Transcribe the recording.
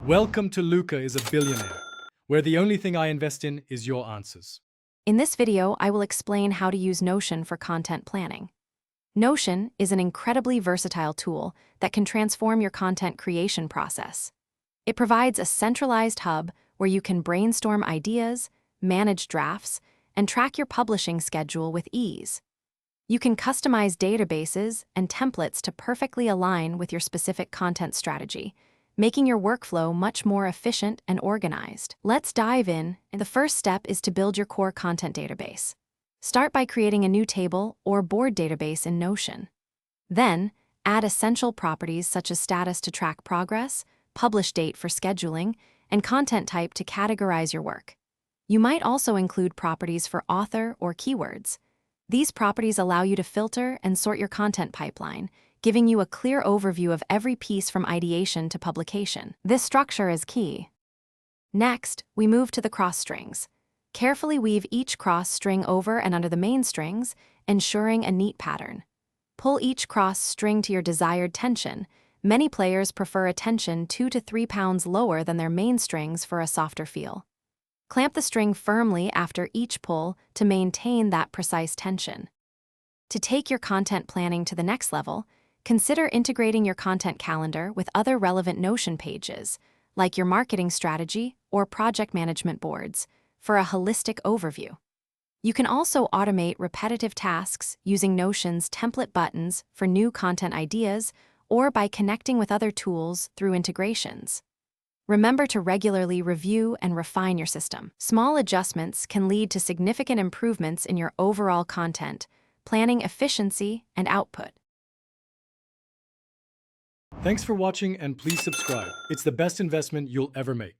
Welcome to Luca is a Billionaire, where the only thing I invest in is your answers. In this video, I will explain how to use Notion for content planning. Notion is an incredibly versatile tool that can transform your content creation process. It provides a centralized hub where you can brainstorm ideas, manage drafts, and track your publishing schedule with ease. You can customize databases and templates to perfectly align with your specific content strategy, making your workflow much more efficient and organized. Let's dive in, and the first step is to build your core content database. Start by creating a new table or board database in Notion. Then, add essential properties such as status to track progress, publish date for scheduling, and content type to categorize your work. You might also include properties for author or keywords. These properties allow you to filter and sort your content pipeline, giving you a clear overview of every piece from ideation to publication. This structure is key. Next, we move to the cross strings. Carefully weave each cross string over and under the main strings, ensuring a neat pattern. Pull each cross string to your desired tension. Many players prefer a tension 2 to 3 pounds lower than their main strings for a softer feel. Clamp the string firmly after each pull to maintain that precise tension. To take your content planning to the next level, consider integrating your content calendar with other relevant Notion pages, like your marketing strategy or project management boards, for a holistic overview. You can also automate repetitive tasks using Notion's template buttons for new content ideas or by connecting with other tools through integrations. Remember to regularly review and refine your system. Small adjustments can lead to significant improvements in your overall content, planning efficiency and output. Thanks for watching and please subscribe. It's the best investment you'll ever make.